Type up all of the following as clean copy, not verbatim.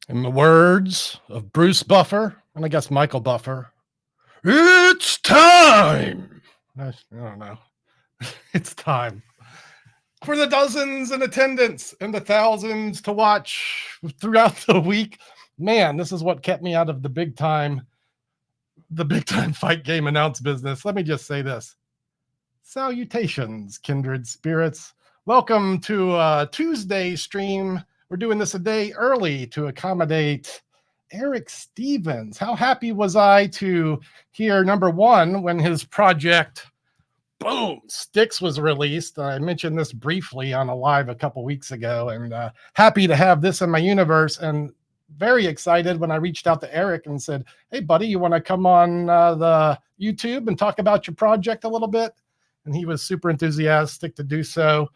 In the words of Bruce Buffer, and I guess Michael Buffer, it's time. I don't know. It's time for the dozens in attendance and the thousands to watch throughout the week. Man, this is what kept me out of the big time fight game announce business. Let me just say this. Salutations, kindred spirits. Welcome to Tuesday stream. We're doing this a day early to accommodate Eric Stevens. How happy was I to hear, number one, when his project, boom, STIXX was released. I mentioned this briefly on a live a couple weeks ago, and happy to have this in my universe, and very excited when I reached out to Eric and said, hey, buddy, you want to come on the YouTube and talk about your project a little bit? And he was super enthusiastic to do so.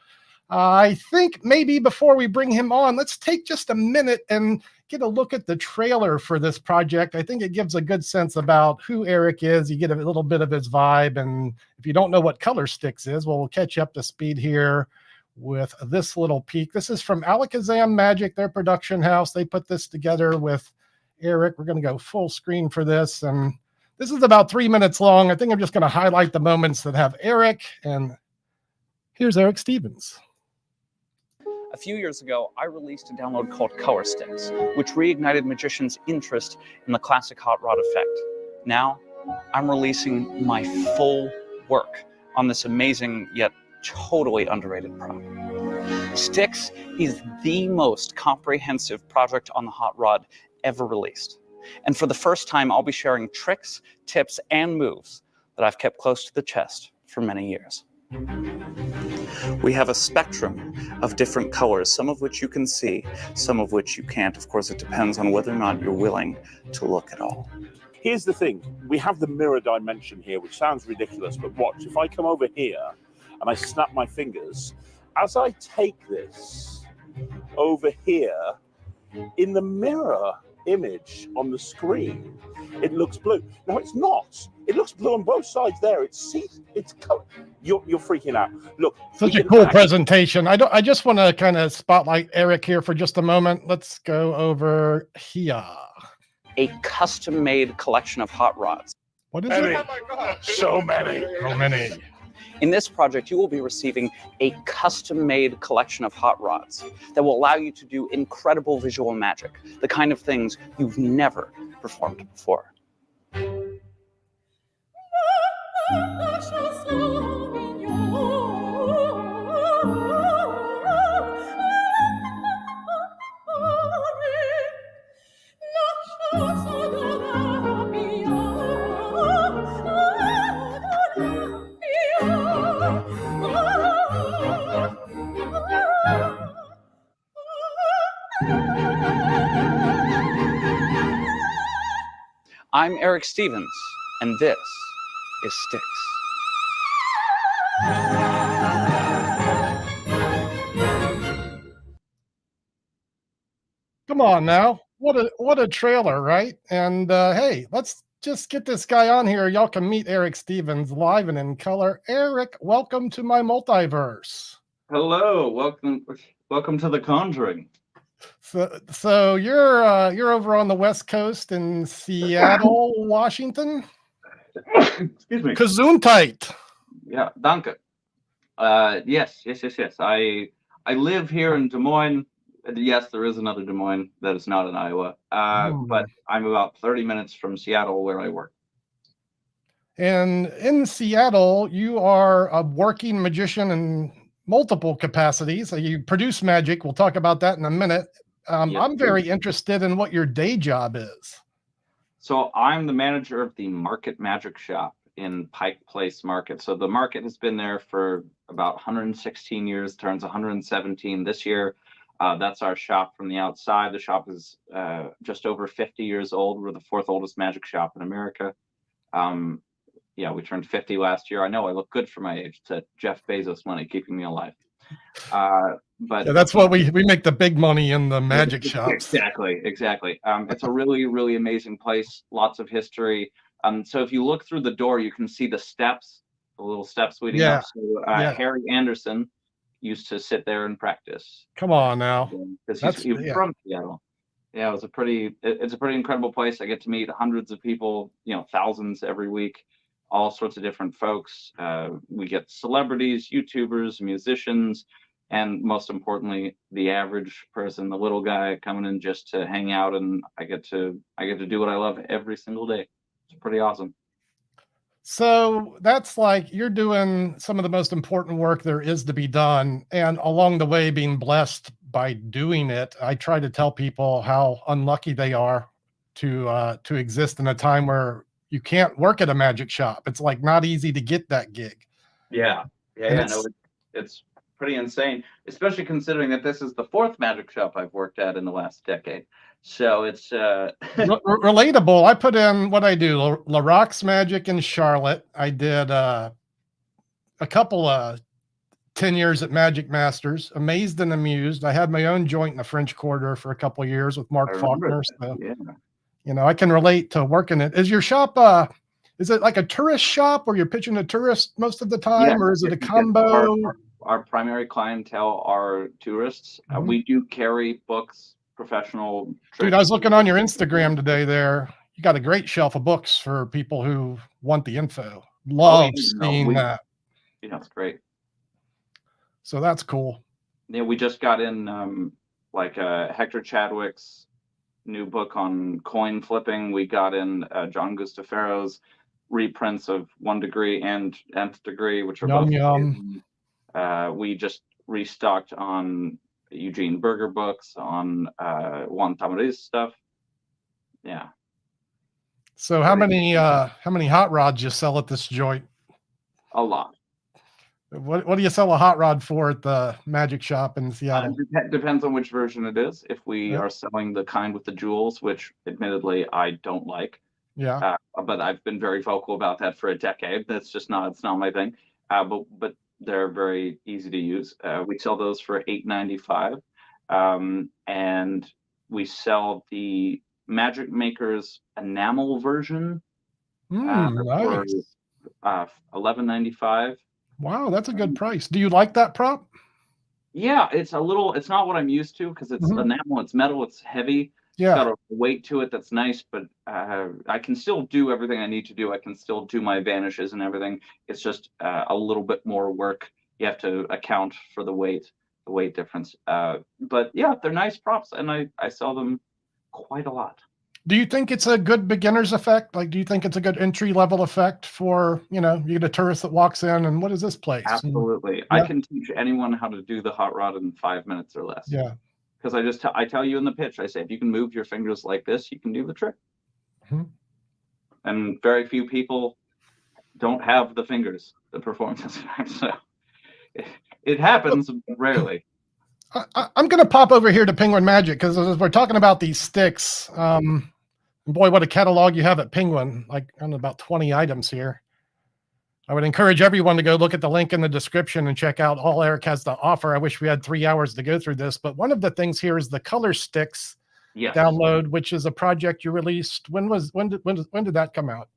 I think maybe before we bring him on, let's take just a minute and get a look at the trailer for this project. I think it gives a good sense about who Eric is. You get a little bit of his vibe. And if you don't know what Color Stix is, well, we'll catch you up to speed here with this little peek. This is from Alakazam Magic, their production house. They put this together with Eric. We're going to go full screen for this. And this is about 3 minutes long. I think I'm just going to highlight the moments that have Eric. And here's Eric Stevens. A few years ago, I released a download called Color Stix, which reignited magicians' interest in the classic hot rod effect. Now, I'm releasing my full work on this amazing yet totally underrated product. STIXX is the most comprehensive project on the hot rod ever released. And for the first time, I'll be sharing tricks, tips, and moves that I've kept close to the chest for many years. We have a spectrum of different colors, some of which you can see, some of which you can't. Of course, it depends on whether or not you're willing to look at all. Here's the thing. We have the mirror dimension here, which sounds ridiculous, but watch. If I come over here and I snap my fingers, as I take this over here, in the mirror image on the screen, it looks blue. No, it's not. It looks blue on both sides there. It's color. You're freaking out. Look, such a cool presentation. I just want to kind of spotlight Eric here for just a moment. Let's go over here. A custom-made collection of hot rods. What is it? Oh my God. So many. So many. In this project, you will be receiving a custom-made collection of hot rods that will allow you to do incredible visual magic, the kind of things you've never performed before. I'm Eric Stevens, and this is STIXX. Come on now. What a trailer, right? And hey, let's just get this guy on here. Y'all can meet Eric Stevens live and in color. Eric, welcome to my multiverse. Hello, welcome to The Conjuring. So you're over on the West Coast in Seattle, Washington. Excuse me. Gesundheit. Yeah, danke. Yes. I live here in Des Moines. Yes, there is another Des Moines that is not in Iowa. But I'm about 30 minutes from Seattle, where I work. And in Seattle, you are a working magician in multiple capacities. You produce magic. We'll talk about that in a minute. I'm very interested in what your day job is. So I'm the manager of the Market Magic Shop in Pike Place Market. So the market has been there for about 116 years, turns 117 this year. That's our shop from the outside. The shop is just over 50 years old. We're the fourth oldest magic shop in America. Yeah, we turned 50 last year. I know I look good for my age. To Jeff Bezos money keeping me alive. But yeah, that's what we make the big money in the magic shops. Exactly. It's a really, really amazing place. Lots of history. So if you look through the door, you can see the steps, the little steps leading up. So Harry Anderson used to sit there and practice. Come on now. Because he's from Seattle. Yeah, it's a pretty incredible place. I get to meet hundreds of people, thousands every week, all sorts of different folks. We get celebrities, YouTubers, musicians, and most importantly, the average person, the little guy coming in just to hang out, and I get to do what I love every single day. It's pretty awesome. So that's like you're doing some of the most important work there is to be done. And along the way, being blessed by doing it, I try to tell people how unlucky they are to exist in a time where you can't work at a magic shop. It's like not easy to get that gig. Yeah, And no, it's pretty insane, especially considering that this is the fourth magic shop I've worked at in the last decade. So it's relatable. I put in what I do, La Rock's Magic in Charlotte. I did a couple of 10 years at Magic Masters, Amazed and Amused. I had my own joint in the French Quarter for a couple of years with Mark Faulkner. So, yeah. I can relate to working it. Is your shop, is it like a tourist shop where you're pitching to tourists most of the time, or is it a combo? Our primary clientele are tourists. We do carry books, professional. Dude, I was looking on your Instagram today there. You got a great shelf of books for people who want the info. Love seeing that. Yeah, it's great. So that's cool. Yeah, we just got in Hector Chadwick's new book on coin flipping. We got in John Gustafero's reprints of 1 Degree and Nth Degree, which are both amazing. We just restocked on Eugene Berger books, on Juan Tamariz stuff. Yeah. So how many hot rods you sell at this joint? A lot. What do you sell a hot rod for at the magic shop in Seattle? Depends on which version it is. If we are selling the kind with the jewels, which admittedly I don't like. Yeah. But I've been very vocal about that for a decade. That's just it's not my thing. But they're very easy to use. We sell those for $8.95, and we sell the Magic Maker's enamel version for $11.95. Wow, that's a good price. Do you like that prop? Yeah, it's not what I'm used to because it's enamel, it's metal, it's heavy. Yeah. It's got a weight to it that's nice, but I can still do everything I need to do. I can still do my vanishes and everything. It's just a little bit more work. You have to account for the weight difference. But yeah, they're nice props, and I sell them quite a lot. Do you think it's a good beginner's effect? Like, do you think it's a good entry level effect for, you get a tourist that walks in and what is this place? Absolutely. I can teach anyone how to do the hot rod in 5 minutes or less. Yeah. Because I tell you in the pitch, I say, if you can move your fingers like this, you can do the trick. And very few people don't have the fingers to perform this. So it happens rarely. I'm going to pop over here to Penguin Magic because as we're talking about these STIXX, boy, what a catalog you have at Penguin, like on about 20 items here. I would encourage everyone to go look at the link in the description and check out all Eric has to offer. I wish we had 3 hours to go through this, but one of the things here is the Color Stix download, which is a project you released. When did that come out?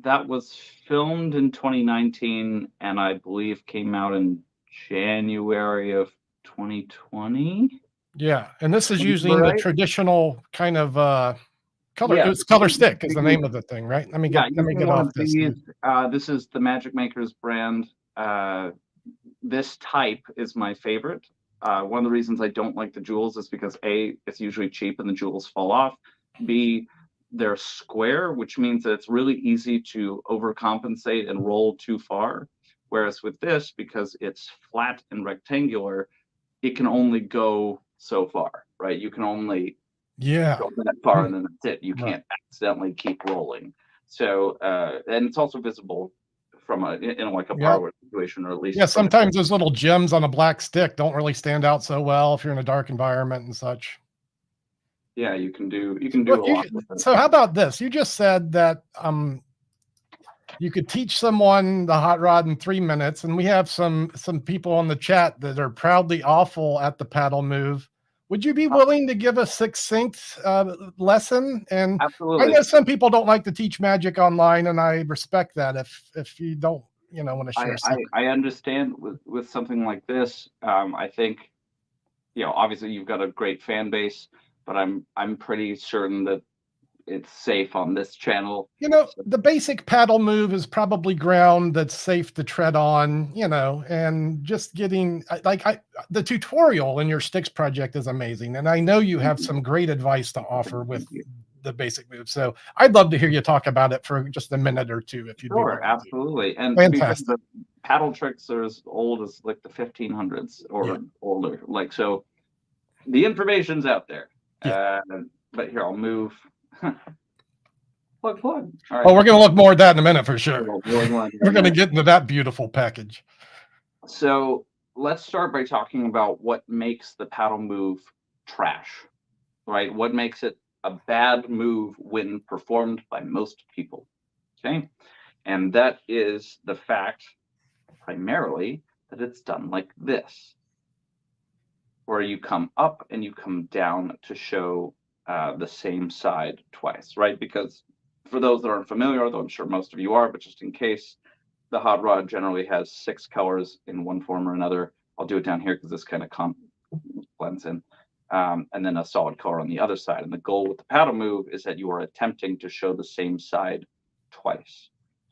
That was filmed in 2019 and I believe came out in January of 2020. Yeah, and this is using the traditional kind of color. It's Color Stix is the name of the thing, right? Let me get off this. This is the Magic Maker's brand. This type is my favorite. One of the reasons I don't like the jewels is because A, it's usually cheap and the jewels fall off. B, they're square, which means that it's really easy to overcompensate and roll too far. Whereas with this, because it's flat and rectangular, it can only go so far, right? You can only go that far and then that's it. You can't accidentally keep rolling. So, and it's also visible from a borrower situation, or at least. Yeah, sometimes those little gems on a black stick don't really stand out so well if you're in a dark environment and such. Yeah, you can do a lot with it. So how about this? You just said that you could teach someone the hot rod in 3 minutes, and we have some people on the chat that are proudly awful at the paddle move. Would you be willing to give a succinct lesson? And absolutely. I know some people don't like to teach magic online, and I respect that if you don't, want to share something. I understand with something like this. I think, obviously you've got a great fan base. but I'm pretty certain that it's safe on this channel. You know, the basic paddle move is probably ground that's safe to tread on, you know, and just getting the tutorial in your STIXX project is amazing. And I know you have some great advice to offer with the basic moves. So I'd love to hear you talk about it for just a minute or two, if you'd be willing to. Absolutely. And Fantastic. the paddle tricks are as old as like the 1500s or older. Like, so the information's out there. But here, I'll move. Plug. All right. Oh, we're going to look more at that in a minute for sure. We're going to get into that beautiful package. So let's start by talking about what makes the paddle move trash, right? What makes it a bad move when performed by most people, okay? And that is the fact, primarily, that it's done like this, where you come up and you come down to show the same side twice, right? Because for those that aren't familiar, although I'm sure most of you are, but just in case, the hot rod generally has 6 colors in one form or another. I'll do it down here because this kind of blends in. And then a solid color on the other side. And the goal with the paddle move is that you are attempting to show the same side twice,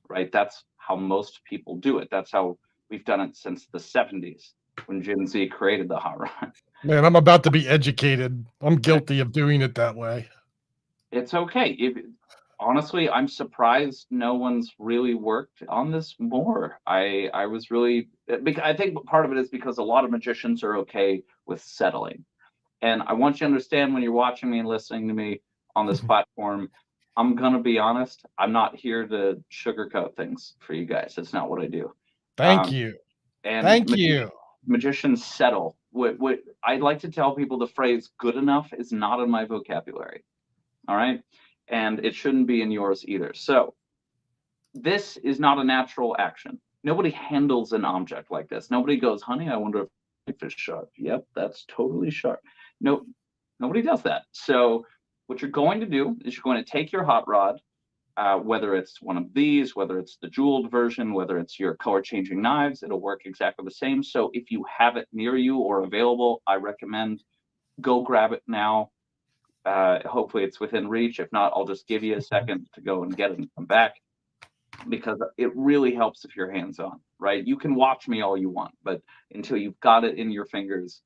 right? That's how most people do it. That's how we've done it since the 70s when Gen Z created the hot rod. Man, I'm about to be educated. I'm guilty of doing it that way. It's okay. Honestly, I'm surprised no one's really worked on this more. I was really, I think part of it is because a lot of magicians are okay with settling. And I want you to understand, when you're watching me and listening to me on this platform, I'm going to be honest. I'm not here to sugarcoat things for you guys. That's not what I do. Thank you. And thank you. Magicians settle. What I'd like to tell people, the phrase good enough is not in my vocabulary. All right. And it shouldn't be in yours either. So this is not a natural action. Nobody handles an object like this. Nobody goes, honey, I wonder if it's sharp. Yep, that's totally sharp. No, nobody does that. So what you're going to do is you're going to take your hot rod, whether it's one of these, whether it's the jeweled version, whether it's your color changing knives, it'll work exactly the same. So if you have it near you or available, I recommend go grab it now. Hopefully it's within reach. If not, I'll just give you a second to go and get it and come back, because it really helps if you're hands-on, right? You can watch me all you want, but until you've got it in your fingers,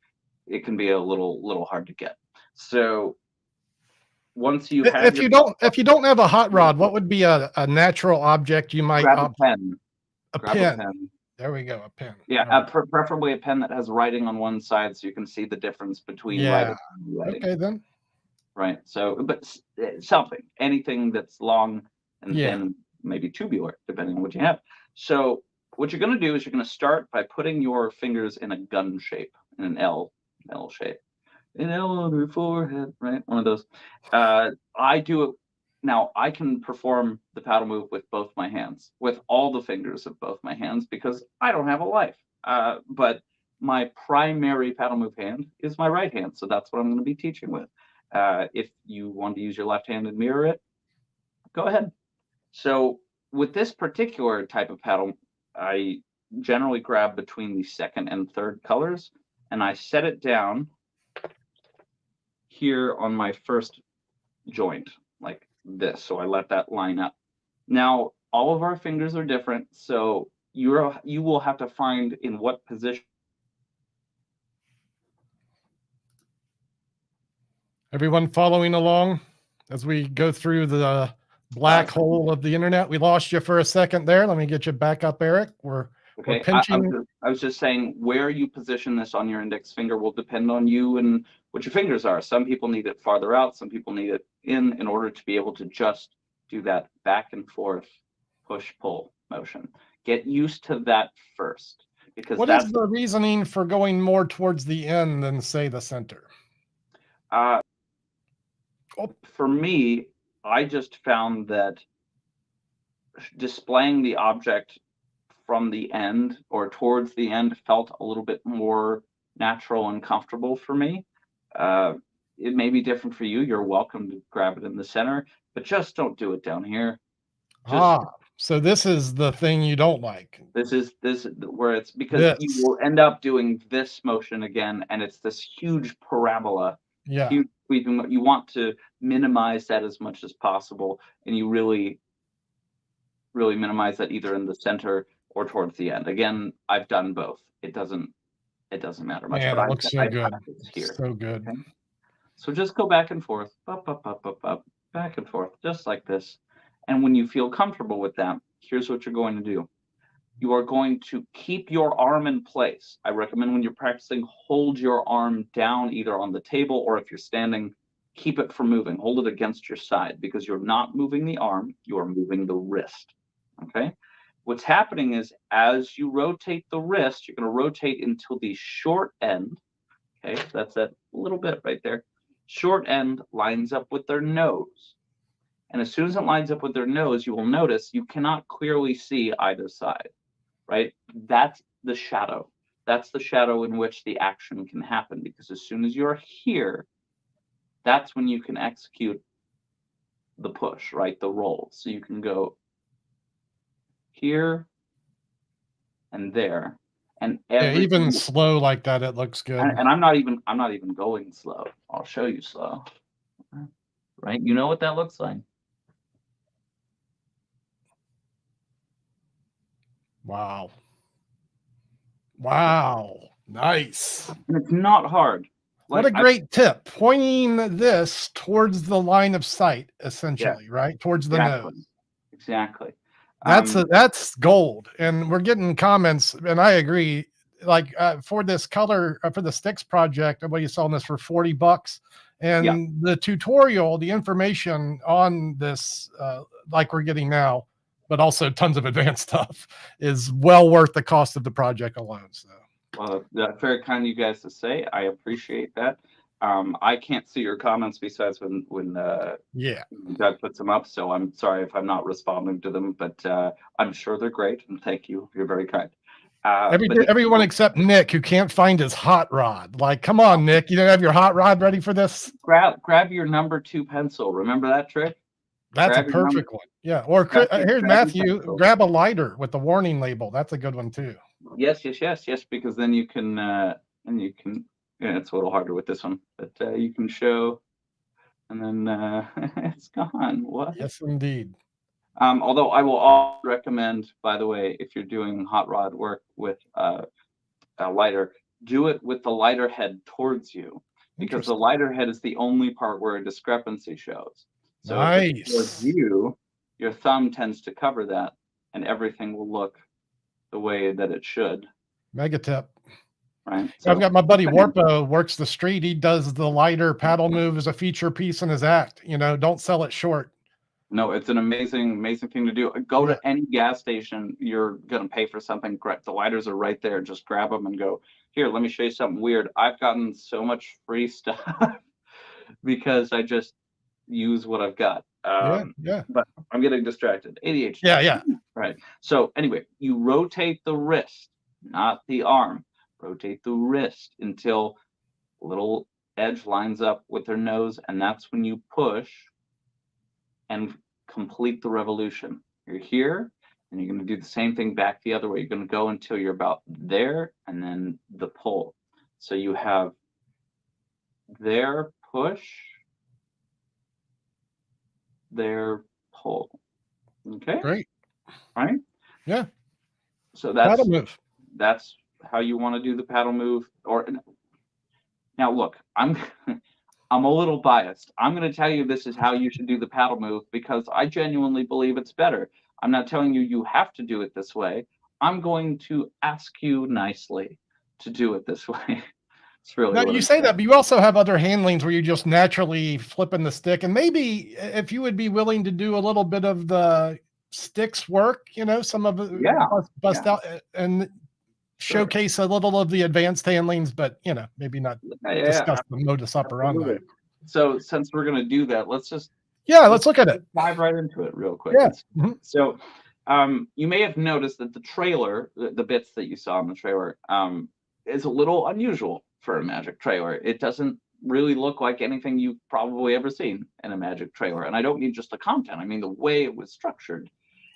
it can be a little hard to get. So once you have, if you don't have a hot rod, what would be a natural object you might grab a pen? Grab a pen. There we go, a pen. Yeah, preferably a pen that has writing on one side, so you can see the difference between writing and writing. Okay, then. Right. So, but something, anything that's long and thin, maybe tubular, depending on what you have. So what you're going to do is you're going to start by putting your fingers in a gun shape, in an L shape. An L on your forehead, right? One of those. I do it. Now, I can perform the paddle move with both my hands, with all the fingers of both my hands, because I don't have a life. But my primary paddle move hand is my right hand. So that's what I'm going to be teaching with. If you want to use your left hand and mirror it, go ahead. So with this particular type of paddle, I generally grab between the second and third colors, and I set it down here on my first joint like this. So I let that line up. Now, all of our fingers are different, so you will have to find in what position. Everyone following along as we go through the black hole of the internet? We lost you for a second there. Let me get you back up, Eric. We're pinching. I was just saying, where you position this on your index finger will depend on you and what your fingers are. Some people need it farther out. Some people need it in order to be able to just do that back and forth push-pull motion. Get used to that first. Because what is the reasoning for going more towards the end than, say, the center? For me, I just found that displaying the object from the end or towards the end felt a little bit more natural and comfortable for me. It may be different for you. You're welcome to grab it in the center, but just don't do it down here. So this is the thing you don't like. This is where it's because you will end up doing this motion again, and it's this huge parabola Yeah. huge sweeping. You want to minimize that as much as possible, and you really minimize that either in the center or towards the end. Again, I've done both. It doesn't matter much, Man, but it looks so I good. practice here. So good. Okay? So just go back and forth, up, back and forth, just like this. And when you feel comfortable with that, here's what you're going to do. You are going to keep your arm in place. I recommend when you're practicing, hold your arm down either on the table, or if you're standing, keep it from moving. Hold it against your side, because you're not moving the arm, you are moving the wrist. Okay? What's happening is, as you rotate the wrist, you're going to rotate until the short end. Okay, that's that little bit right there. Short end lines up with their nose. And as soon as it lines up with their nose, you will notice you cannot clearly see either side, right? That's the shadow. That's the shadow in which the action can happen, because as soon as you're here, that's when you can execute the push, right? The roll. So you can go here and there. And Yeah, even slow like that, it looks good. And I'm not even going slow. I'll show you slow. Right? You know what that looks like. Wow. Wow. Nice. And it's not hard. What a great tip. Pointing this towards the line of sight, essentially, right? Towards the nose. Exactly. That's gold. And we're getting comments, and I agree. Like for this color, for the STIXX project, what you selling this for $40, and the tutorial, the information on this, like we're getting now, but also tons of advanced stuff, is well worth the cost of the project alone. So, well, that's very kind of you guys to say. I appreciate that. I can't see your comments besides when Doug puts them up, so I'm sorry if I'm not responding to them, but I'm sure they're great, and thank you. You're very kind. Everyone except Nick, who can't find his hot rod. Like, come on, Nick, you don't have your hot rod ready for this? Grab your number 2 pencil. Remember that trick? That's a perfect one. Yeah. Or here's Matthew. Grab a lighter with the warning label. That's a good one too. Yes. Because then you can, Yeah, it's a little harder with this one, but you can show, and then it's gone. What? Yes, indeed. Although I will also recommend, by the way, if you're doing hot rod work with a lighter, do it with the lighter head towards you, because the lighter head is the only part where a discrepancy shows. So if it's towards you, your thumb tends to cover that, and everything will look the way that it should. Mega tip. Right. So I've got my buddy Warpo, works the street. He does the lighter paddle move as a feature piece in his act. You know, don't sell it short. No, it's an amazing thing to do. Go to any gas station. You're going to pay for something. The lighters are right there. Just grab them and go, here, let me show you something weird. I've gotten so much free stuff because I just use what I've got. But I'm getting distracted. ADHD. Yeah. Right. So anyway, you rotate the wrist, not the arm. Rotate the wrist until a little edge lines up with their nose, and that's when you push and complete the revolution. You're here, and you're going to do the same thing back the other way. You're going to go until you're about there, and then the pull. So you have there, push, there, pull. Okay? Great. Right? Yeah. So that's paddle move. That's how you want to do the paddle move. Or now look, I'm a little biased. I'm going to tell you this is how you should do the paddle move because I genuinely believe it's better. I'm not telling you you have to do it this way. I'm going to ask you nicely to do it this way. It's really now you say that, but you also have other handlings where you just naturally flipping the stick, and maybe if you would be willing to do a little bit of the STIXX work, you know, some of it bust out and showcase a little of the advanced handlings, but you know, maybe not discuss the modus operandi. So since we're going to do that, let's look at it. Dive right into it real quick. Yeah. So you may have noticed that the trailer, the bits that you saw in the trailer, is a little unusual for a Magic trailer. It doesn't really look like anything you've probably ever seen in a Magic trailer. And I don't mean just the content. I mean the way it was structured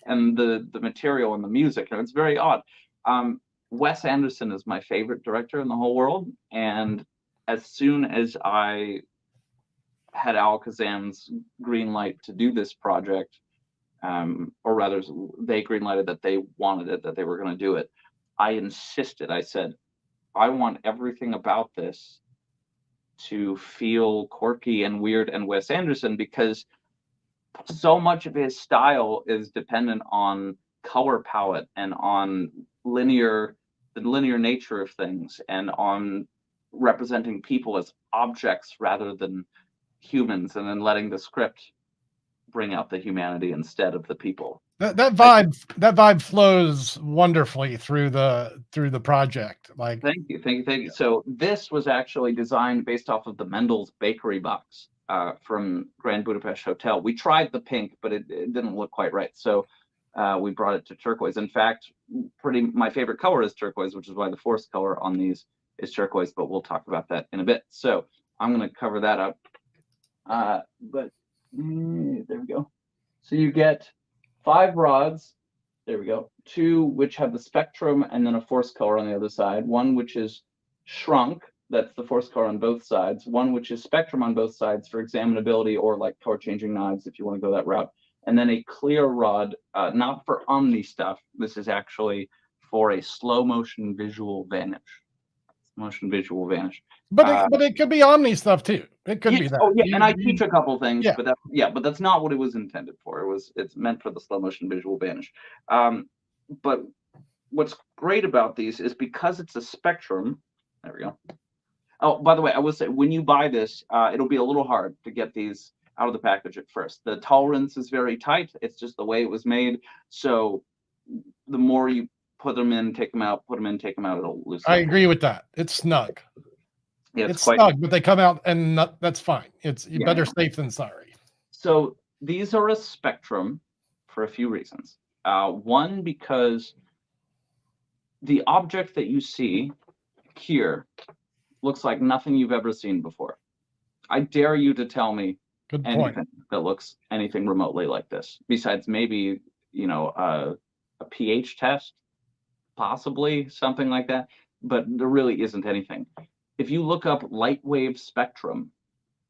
and the material and the music. And it's very odd. Wes Anderson is my favorite director in the whole world. And as soon as I had Alakazam's green light to do this project, or rather, they green lighted that they wanted it, that they were going to do it. I insisted. I said, I want everything about this to feel quirky and weird and Wes Anderson, because so much of his style is dependent on color palette and on the linear nature of things, and on representing people as objects rather than humans, and then letting the script bring out the humanity instead of the people. That vibe flows wonderfully through the project. Like, thank you. So this was actually designed based off of the Mendel's bakery box from Grand Budapest Hotel. We tried the pink, but it didn't look quite right. So we brought it to turquoise. In fact, my favorite color is turquoise, which is why the force color on these is turquoise, but we'll talk about that in a bit. So I'm going to cover that up. But there we go. So you get 5 rods. There we go. 2 which have the spectrum and then a force color on the other side. 1 which is shrunk. That's the force color on both sides. 1 which is spectrum on both sides for examinability, or like color changing knives if you want to go that route. And then a clear rod, not for omni stuff. This is actually for a slow motion visual vanish. But it could be omni stuff too. It could be that. Oh yeah, and I teach a couple things, but that's not what it was intended for. It's meant for the slow motion visual vanish. But what's great about these is because it's a spectrum. There we go. Oh, by the way, I will say, when you buy this, it'll be a little hard to get these out of the package at first. The tolerance is very tight. It's just the way it was made. So the more you put them in, take them out, put them in, take them out, it'll loosen. I agree with that. It's snug. Yeah, it's snug, but they come out and that's fine. It's better safe than sorry. So these are a spectrum for a few reasons. One, because the object that you see here looks like nothing you've ever seen before. I dare you to tell me anything that looks anything remotely like this, besides maybe, a pH test, possibly something like that, but there really isn't anything. If you look up light wave spectrum,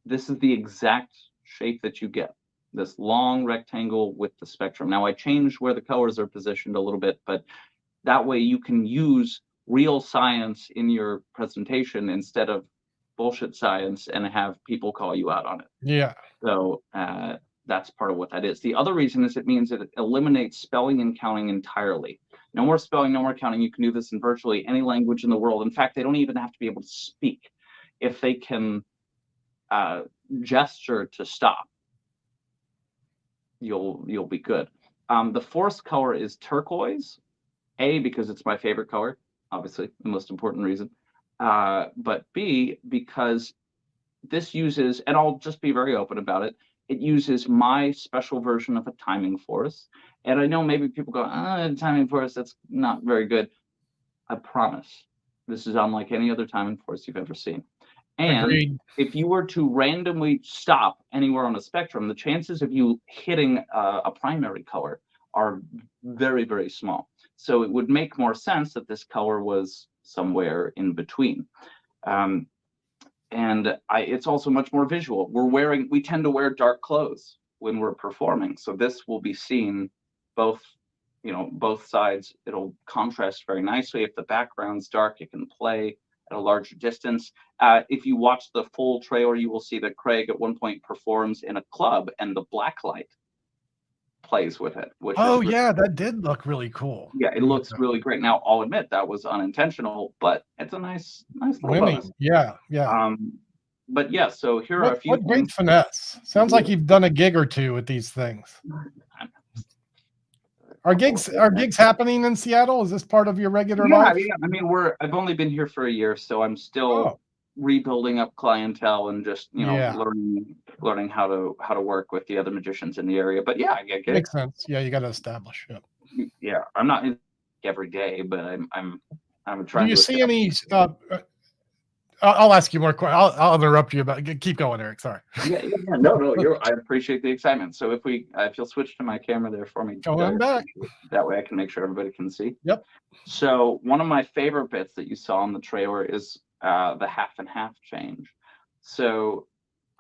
this is the exact shape that you get, this long rectangle with the spectrum. Now I changed where the colors are positioned a little bit, but that way you can use real science in your presentation instead of bullshit science and have people call you out on it. Yeah. So that's part of what that is. The other reason is it means it eliminates spelling and counting entirely. No more spelling, no more counting. You can do this in virtually any language in the world. In fact, they don't even have to be able to speak. If they can gesture to stop, you'll be good. The force color is turquoise. A, because it's my favorite color, obviously, the most important reason. But B, because this uses, and I'll just be very open about it, it uses my special version of a timing force. And I know maybe people go, timing force, that's not very good. I promise, this is unlike any other timing force you've ever seen. And agreed. If you were to randomly stop anywhere on a spectrum, the chances of you hitting a primary color are very, very small. So it would make more sense that this color was somewhere in between. It's also much more visual. We tend to wear dark clothes when we're performing. So this will be seen both sides. It'll contrast very nicely. If the background's dark, it can play at a larger distance. If you watch the full trailer, you will see that Craig at one point performs in a club and the black light plays with it. That did look really cool. Yeah, it looks really great. Now, I'll admit that was unintentional, but it's a nice little bonus. Yeah. But yeah, so here are a few. What great finesse! Sounds like you've done a gig or two with these things. Are gigs happening in Seattle? Is this part of your regular life? Yeah. I mean, I've only been here for a year, so I'm still rebuilding up clientele and just learning how to work with the other magicians in the area. But yeah, I get gigs. Makes sense. Yeah, you got to establish. Yeah, I'm not in every day, but I'm trying. Do you see any? I'll ask you more questions. I'll interrupt you about. Keep going, Eric. Sorry. Yeah. No. I appreciate the excitement. So if you'll switch to my camera there for me. Going back. That way I can make sure everybody can see. Yep. So one of my favorite bits that you saw in the trailer is the half and half change. So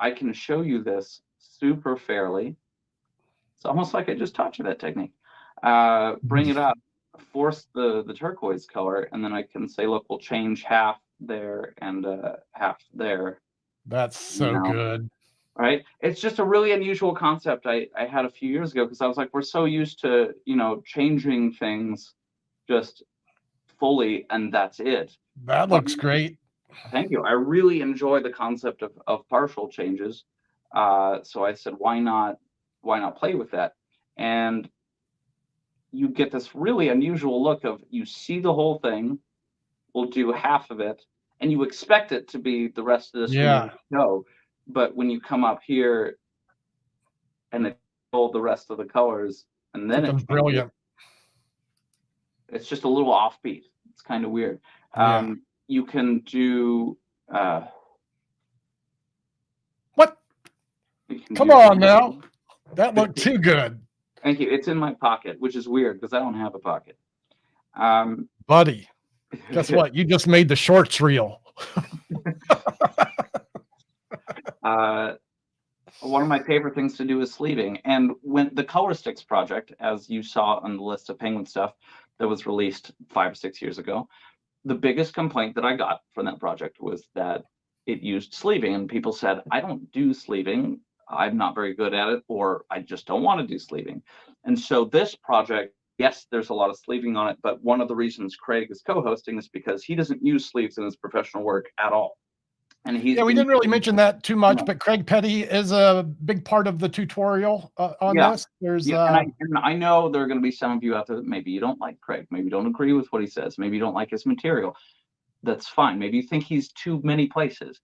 I can show you this super fairly. It's almost like I just taught you that technique. Bring it up, force the turquoise color, and then I can say, look, we'll change half there and half there. That's so good. Right? It's just a really unusual concept I had a few years ago, because I was like, we're so used to, changing things just fully and that's it. That looks great. Thank you. I really enjoy the concept of partial changes. So I said, why not play with that? And you get this really unusual look of, you see the whole thing, we'll do half of it, and you expect it to be the rest of this. Yeah. No, but when you come up here and it's all the rest of the colors, and then it's brilliant. It's just a little offbeat. It's kind of weird. Yeah. You can do what? Come on now. That looked too good. Thank you. It's in my pocket, which is weird because I don't have a pocket. Buddy, guess what? You just made the shorts reel. One of my favorite things to do is sleeving. And when the Color Stix project, as you saw on the list of Penguin stuff that was released 5 or 6 years ago, the biggest complaint that I got from that project was that it used sleeving. And people said, I don't do sleeving. I'm not very good at it, or I just don't want to do sleeving. And so this project, yes, there's a lot of sleeving on it, but one of the reasons Craig is co-hosting is because he doesn't use sleeves in his professional work at all. And we didn't really mention that too much, but Craig Petty is a big part of the tutorial on this. There's and I know there are going to be some of you out there that maybe you don't like Craig, maybe you don't agree with what he says, maybe you don't like his material. That's fine. Maybe you think he's too many places.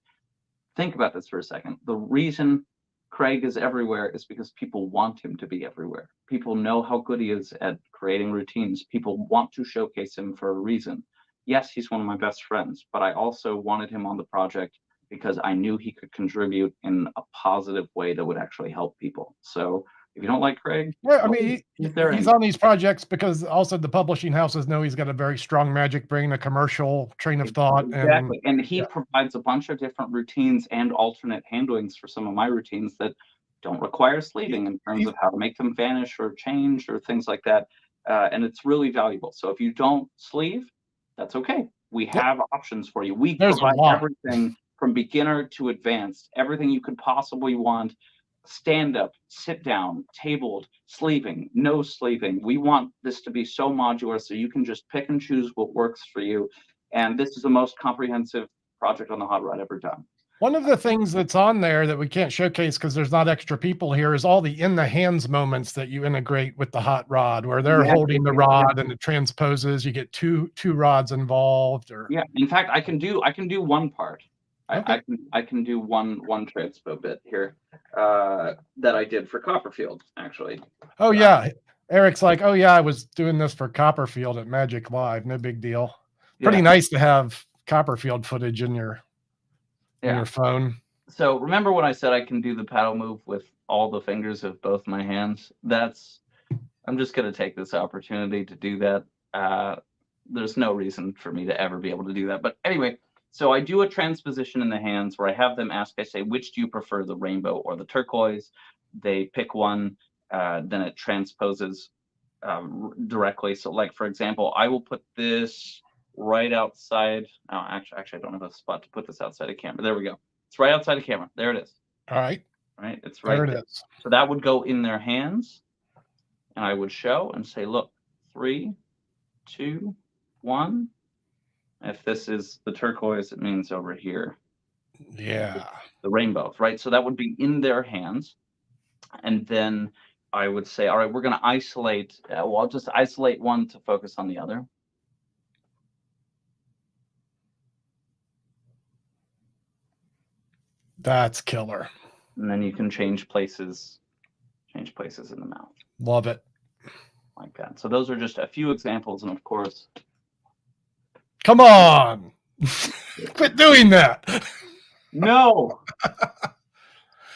Think about this for a second. The reason Craig is everywhere is because people want him to be everywhere. People know how good he is at creating routines. People want to showcase him for a reason. Yes, he's one of my best friends, but I also wanted him on the project because I knew he could contribute in a positive way that would actually help people. So if you don't like Craig, well, I mean, he's on these projects because also the publishing houses know he's got a very strong magic brain, a commercial train of thought. Exactly. And he provides a bunch of different routines and alternate handlings for some of my routines that don't require sleeving in terms of how to make them vanish or change or things like that. And it's really valuable. So if you don't sleeve, that's okay. We have options for you. We provide everything from beginner to advanced, everything you could possibly want. Stand up, sit down, tabled, sleeving, no sleeving. We want this to be so modular so you can just pick and choose what works for you. And this is the most comprehensive project on the hot rod ever done. One of the things that's on there that we can't showcase because there's not extra people here is all the in the hands moments that you integrate with the hot rod, where they're holding the rod and it transposes. You get two rods involved. Or in fact, I can do one part. Okay. I can do one transpo bit here that I did for Copperfield, actually. Oh yeah, Eric's like, oh yeah, I was doing this for Copperfield at Magic Live. No big deal. Pretty nice to have Copperfield footage in your phone. So remember when I said I can do the paddle move with all the fingers of both my hands? I'm just going to take this opportunity to do that. There's no reason for me to ever be able to do that, but anyway. So I do a transposition in the hands where I have them ask, I say, which do you prefer, the rainbow or the turquoise? They pick one, then it transposes directly. So like, for example, I will put this right outside. Oh, actually, I don't have a spot to put this outside of camera. There we go. It's right outside of camera. There it is. All right. Right. It's right there. It is. So that would go in their hands. And I would show and say, look, 3, 2, 1. If this is the turquoise, it means over here. Yeah. The rainbows, right? So that would be in their hands. And then I would say, all right, we're going to isolate. I'll just isolate one to focus on the other. That's killer. And then you can change places in the mouth. Love it. Like that. So those are just a few examples. And of course, come on, quit doing that. No.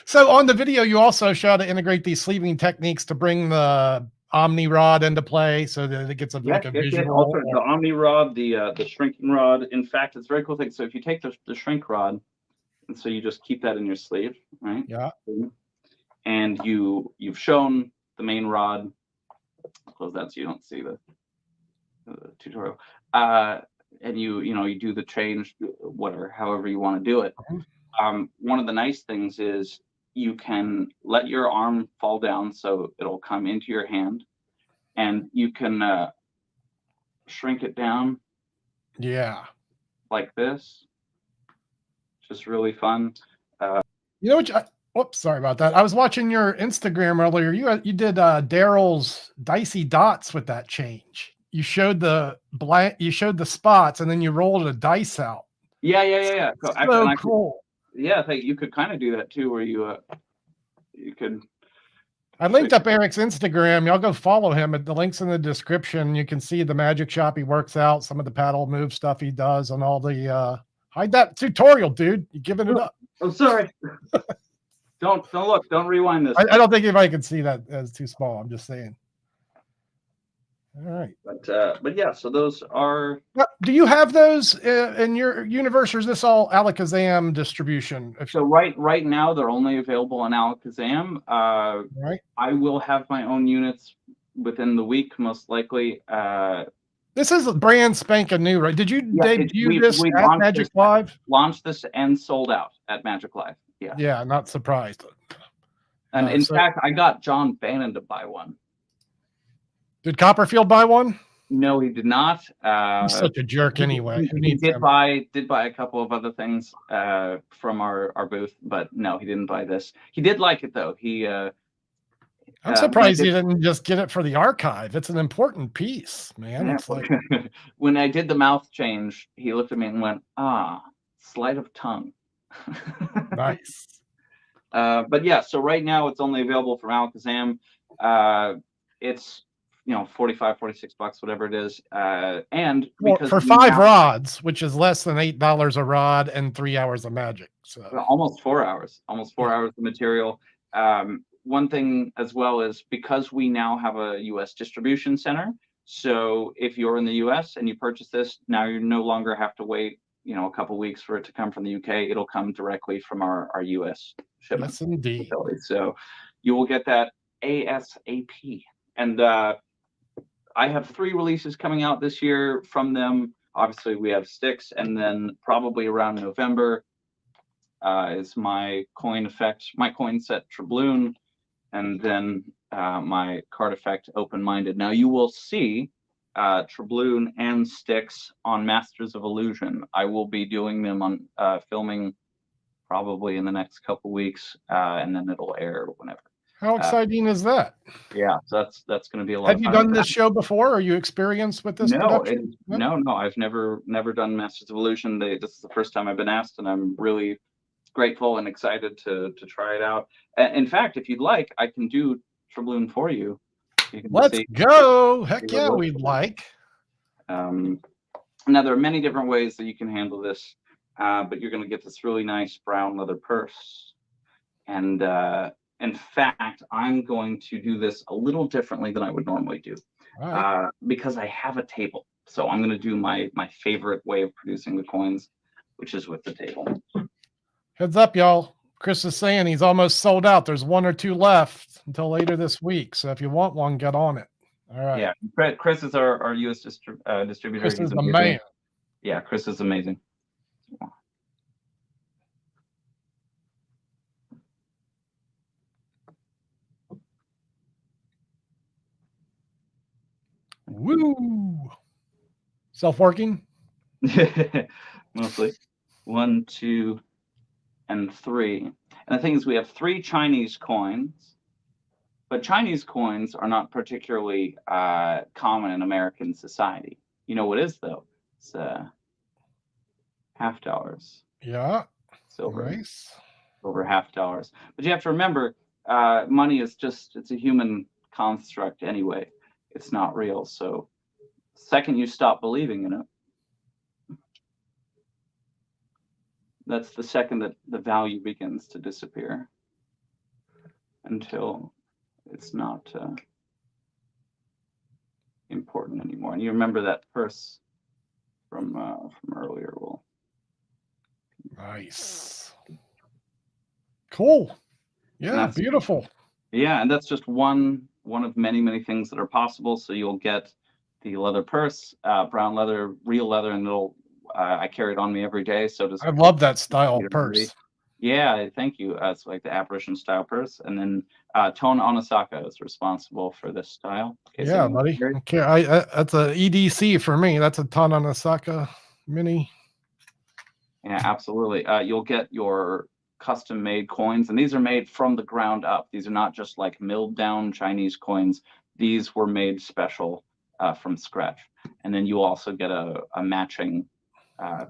So on the video, you also show how to integrate these sleeving techniques to bring the Omni rod into play so that it gets a visual. Also, the Omni rod, the shrinking rod. In fact, it's a very cool thing. So if you take the shrink rod, And so you just keep that in your sleeve, right? Yeah. And you've shown the main rod. Close that so you don't see the tutorial. And you do the change, whatever, however you want to do it. One of the nice things is you can let your arm fall down so it'll come into your hand, and you can shrink it down. Yeah. Like this. Just really fun. You know what? Whoops, sorry about that. I was watching your Instagram earlier. You did Daryl's dicey dots with that change. You showed the spots, and then you rolled a dice out. Yeah. So Actually, cool. I think you could kind of do that too, where you could. I linked up Eric's Instagram. Y'all go follow him. The link's in the description. You can see the magic shop he works out, some of the paddle move stuff he does, and all the hide that tutorial, dude. You're giving it up. I'm sorry. Don't look. Don't rewind this. I don't think anybody can see that as too small. I'm just saying. All right. But yeah, so those are. Do you have those in your universe, or is this all Alakazam distribution? So right now they're only available on Alakazam. Right. I will have my own units within the week, most likely. This is brand spanking new, right? Did you debut this at Magic Live? Launched this and sold out at Magic Live. Yeah. Yeah, not surprised. And in fact, I got John Bannon to buy one. Did Copperfield buy one? No, he did not. He's such a jerk anyway. He did buy a couple of other things from our booth, but no, he didn't buy this. He did like it though. I'm surprised he didn't just get it for the archive. It's an important piece, man. Yeah. It's like when I did the mouth change, he looked at me and went, sleight of tongue. Nice. But yeah, so right now it's only available from Alakazam. It's $45, $46, whatever it is. And for 5 rods, which is less than $8 a rod and 3 hours of magic. So almost 4 hours, hours of material. One thing as well is because we now have a US distribution center. So if you're in the US and you purchase this, now you no longer have to wait, a couple weeks for it to come from the UK. It'll come directly from our US shipment. Yes, indeed. Facility. So you will get that ASAP. And I have 3 releases coming out this year from them. Obviously, we have STIXX, and then probably around November is my coin set Trebloon, and then my card effect Open-Minded. Now you will see Trebloon and STIXX on Masters of Illusion. I will be doing them on filming probably in the next couple weeks, and then it'll air whenever. How exciting is that? Yeah, so that's going to be a lot. Have you done this show before? Are you experienced with this production? No, I've never done Masters of Illusion. This is the first time I've been asked, and I'm really grateful and excited to try it out. In fact, if you'd like, I can do Trebloon for you. Let's go. Heck yeah, we'd like. Now, there are many different ways that you can handle this, but you're going to get this really nice brown leather purse. And in fact, I'm going to do this a little differently than I would normally do, because I have a table. So I'm going to do my favorite way of producing the coins, which is with the table. Heads up, y'all. Chris is saying he's almost sold out. There's 1 or 2 left until later this week. So if you want one, get on it. All right. Yeah, Chris is our U.S. distributor. Chris is the man. Yeah, Chris is amazing. Woo! Self-working? Mostly. 1, 2, and 3. And the thing is, we have 3 Chinese coins, but Chinese coins are not particularly common in American society. You know what is, though? It's $half. Yeah. Silver. Nice. Over $half. But you have to remember, money is it's a human construct anyway. It's not real. So the second you stop believing in it, that's the second that the value begins to disappear until it's not important anymore. And you remember that purse from earlier. Nice. Cool. And Yeah, that's beautiful. Yeah, and that's just one of many things that are possible. So you'll get the leather purse, brown leather, real leather, and it'll I carry it on me every day. So does I love that style purse. Yeah, thank you. It's like the apparition style purse, and then Tone Onosaka is responsible for this style. Yeah, buddy. Okay, that's a EDC for me. That's a ton on Osaka mini. Yeah, absolutely. You'll get your custom made coins, and these are made from the ground up. These are not just like milled down Chinese coins. These were made special from scratch. And then you also get a matching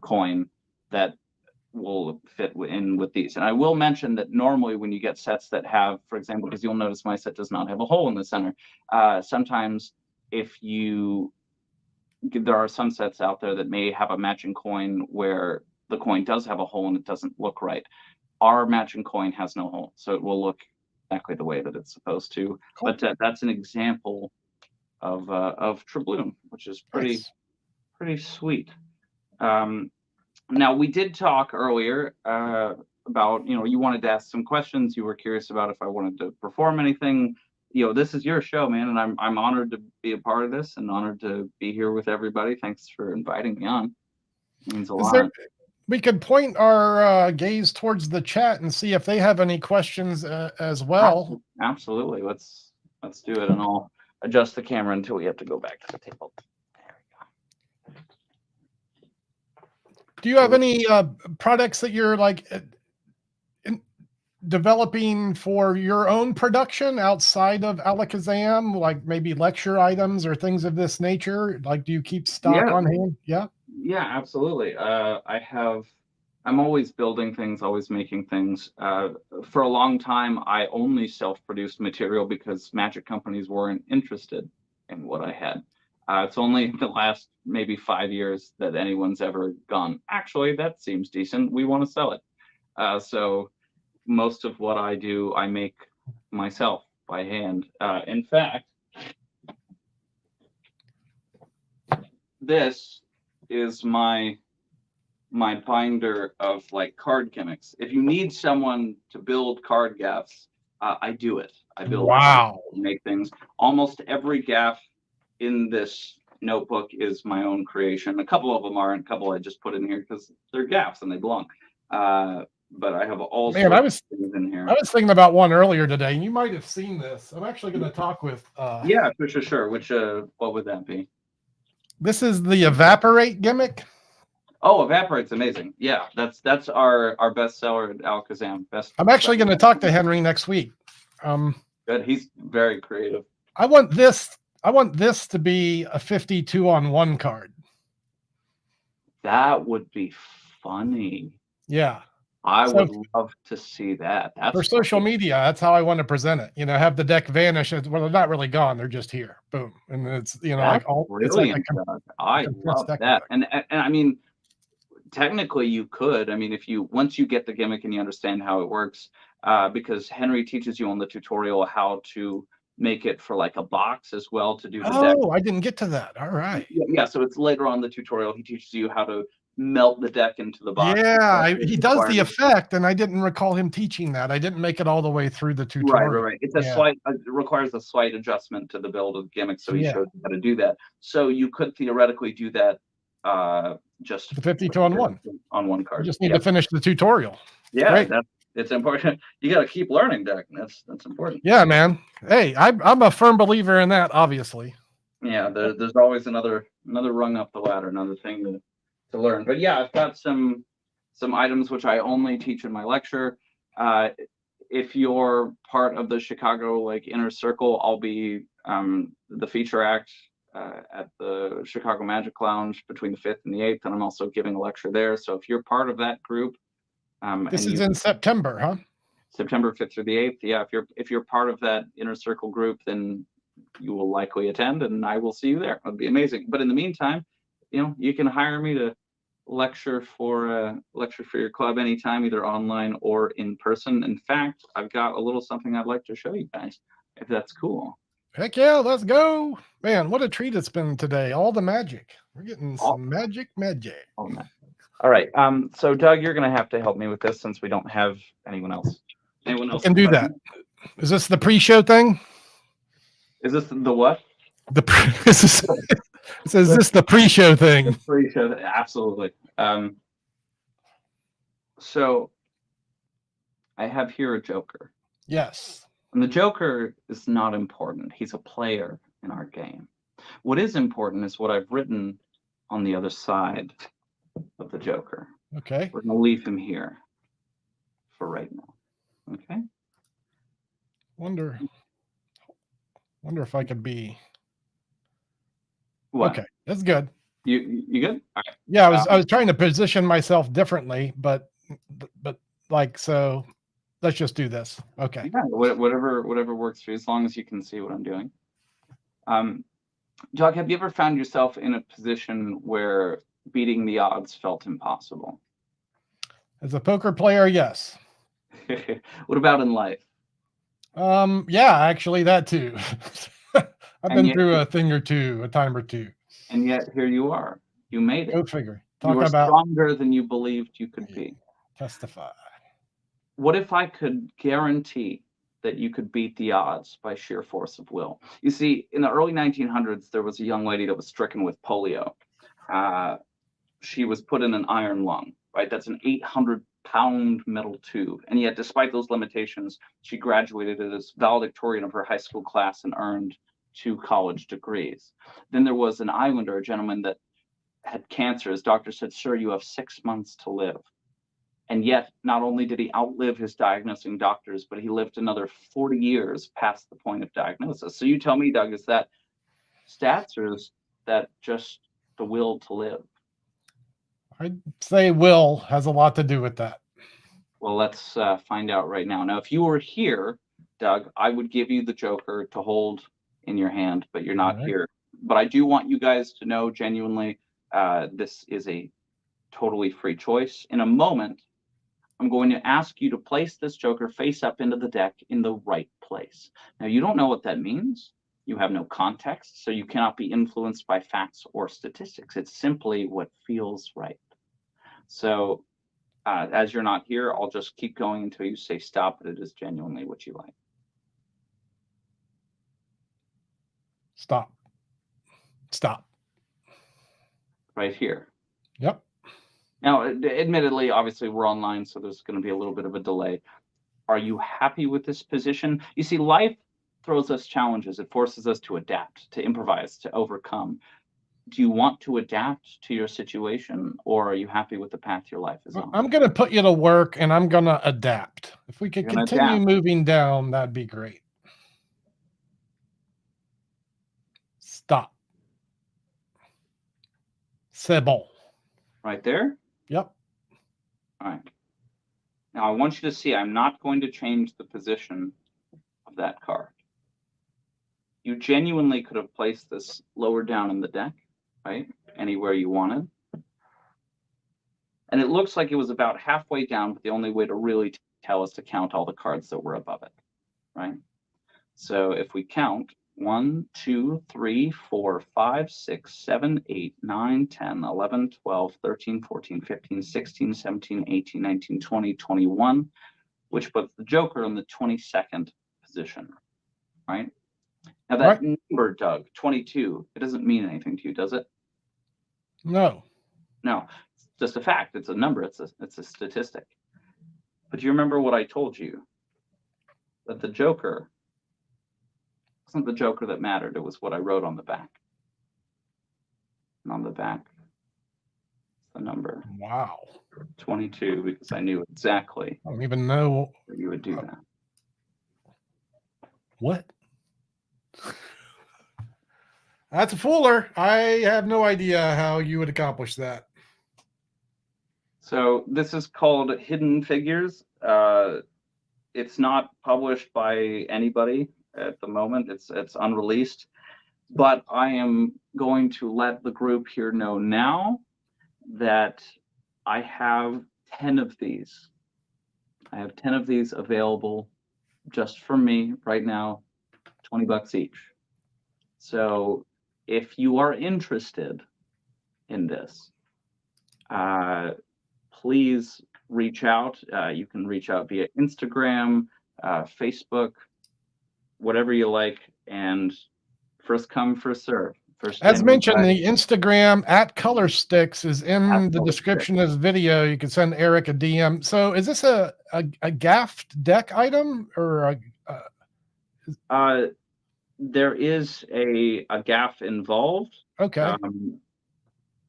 coin that will fit in with these. And I will mention that normally when you get sets that have, for example, because you'll notice my set does not have a hole in the center. Sometimes if you, there are some sets out there that may have a matching coin where the coin does have a hole and it doesn't look right. Our matching coin has no hole, so it will look exactly the way that it's supposed to. Cool. But that's an example of Trebloom, which is pretty sweet. Now, we did talk earlier about, you wanted to ask some questions. You were curious about if I wanted to perform anything. This is your show, man, and I'm honored to be a part of this and honored to be here with everybody. Thanks for inviting me on. It means a lot. We could point our gaze towards the chat and see if they have any questions as well. Absolutely. Let's do it, and I'll adjust the camera until we have to go back to the table. Do you have any products that you're like developing for your own production outside of Alakazam, like maybe lecture items or things of this nature? Like, do you keep stock on hand? Yeah. Yeah, absolutely. I'm always building things, always making things. For a long time, I only self-produced material because magic companies weren't interested in what I had. It's only the last maybe 5 years that anyone's ever gone, actually, that seems decent. We want to sell it. So most of what I do, I make myself by hand. In fact, this is my binder of like card gimmicks. If you need someone to build card gaffs, I do it. I build, make things. Almost every gaff in this notebook is my own creation. A couple of them aren't. A couple I just put in here because they're gaffs and they belong. But I have all sorts of things in here. I was thinking about one earlier today, and you might have seen this. I'm actually going to talk with. Yeah, for sure. Which what would that be? This is the Evaporate gimmick. Oh, Evaporate's amazing. Yeah, that's our best seller at Alakazam. I'm actually going to talk to Henry next week. Good. He's very creative. I want this to be a 52-on-1 card. That would be funny. Yeah. I would love to see that. That's for social media. That's how I want to present it. Have the deck vanish. Well, they're not really gone. They're just here. Boom. And it's, like all. It's like I love that. And I mean, technically you could. I mean, once you get the gimmick and you understand how it works, because Henry teaches you on the tutorial how to make it for like a box as well to do the deck. Oh, I didn't get to that. All right. Yeah. So it's later on in the tutorial. He teaches you how to melt the deck into the box. Yeah, he does the effect, and I didn't recall him teaching that. I didn't make it all the way through the tutorial. Right. It's a slight. It requires a slight adjustment to the build of gimmicks, so he showed you how to do that. So you could theoretically do that. Just the 52-on-1 on one card. You just need to finish the tutorial. Yeah, it's important. You got to keep learning, deck. That's important. Yeah, man. Hey, I'm a firm believer in that. Obviously. Yeah, there's always another rung up the ladder, another thing to learn. But yeah, I've got some items which I only teach in my lecture. If you're part of the Chicago inner circle, I'll be the feature act at the Chicago Magic Lounge between the 5th and the 8th, and I'm also giving a lecture there. So if you're part of that group, this is in September, huh? September 5th through the 8th. Yeah, if you're part of that inner circle group, then you will likely attend, and I will see you there. It'd be amazing. But in the meantime, you can hire me to lecture for your club anytime, either online or in person. In fact, I've got a little something I'd like to show you guys, if that's cool. Heck yeah, let's go. Man, what a treat it's been today. All the magic. We're getting some magic. All right. So Doug, you're going to have to help me with this since we don't have anyone else Anyone I else? can do that. Is this the pre-show thing? Is this the what? This is, it says this the pre-show thing. Pre-show, absolutely. So I have here a Joker. Yes. And the Joker is not important. He's a player in our game. What is important is what I've written on the other side of the Joker. Okay. We're going to leave him here for right now. Okay? Wonder if I could be. What? Okay, that's good. You good? All right. Yeah, I was trying to position myself differently, but like, so let's just do this. Okay. Yeah, whatever works for you, as long as you can see what I'm doing. Doug, have you ever found yourself in a position where beating the odds felt impossible? As a poker player, yes. What about in life? Yeah, actually that too. I've And been yet- through a thing or two, a time or two. And yet here you are. You made it. Go figure. You Talk were about stronger than you believed you could be. testify. What if I could guarantee that you could beat the odds by sheer force of will? You see, in the early 1900s, there was a young lady that was stricken with polio. She was put in an iron lung, right? That's an 800-pound metal tube. And yet, despite those limitations, she graduated as valedictorian of her high school class and earned 2 college degrees. Then there was an islander, a gentleman that had cancer. His doctor said, "Sir, you have 6 months to live." And yet, not only did he outlive his diagnosing doctors, but he lived another 40 years past the point of diagnosis. So you tell me, Doug, is that stats or is that just the will to live? I'd say will has a lot to do with that. Well, let's find out right now. Now, if you were here, Doug, I would give you the Joker to hold in your hand, but you're not here. But I do want you guys to know genuinely, this is a totally free choice. In a moment, I'm going to ask you to place this Joker face up into the deck in the right place. Now, you don't know what that means. You have no context, so you cannot be influenced by facts or statistics. It's simply what feels right. So as you're not here, I'll just keep going until you say stop, but it is genuinely what you like. Stop. Stop. Right here. Yep. Now, admittedly, obviously, we're online, so there's going to be a little bit of a delay. Are you happy with this position? You see, life throws us challenges. It forces us to adapt, to improvise, to overcome. Do you want to adapt to your situation, or are you happy with the path your life is on? I'm going to put you to work, and I'm going to adapt. If we could continue moving down, that'd be great. Stop. C'est bon. Right there? Yep. All right. Now, I want you to see, I'm not going to change the position of that card. You genuinely could have placed this lower down in the deck, right? Anywhere you wanted. And it looks like it was about halfway down, but the only way to really tell is to count all the cards that were above it, right? So if we count 1, 2, 3, 4, 5, 6, 7, 8, 9, 10, 11, 12, 13, 14, 15, 16, 17, 18, 19, 20, 21, which puts the Joker in the 22nd position, right? Now that number, Doug, 22, it doesn't mean anything to you, does it? No. No, it's just a fact. It's a number. It's a statistic. But you remember what I told you? That the Joker wasn't the Joker that mattered. It was what I wrote on the back. And on the back, the number. Wow. 22, because I knew exactly. I don't even know that you would do that. What? That's a fooler. I have no idea how you would accomplish that. So this is called Hidden Figures. It's not published by anybody at the moment. It's unreleased. But I am going to let the group here know now that I have 10 of these. I have 10 of these available just for me right now, $20 each. So if you are interested in this, please reach out. You can reach out via Instagram, Facebook, whatever you like, and first come, first serve. As mentioned, the Instagram at Color Stix is in the description of this video. You can send Eric a DM. So is this a gaffed deck item or there is a gaff involved. Okay.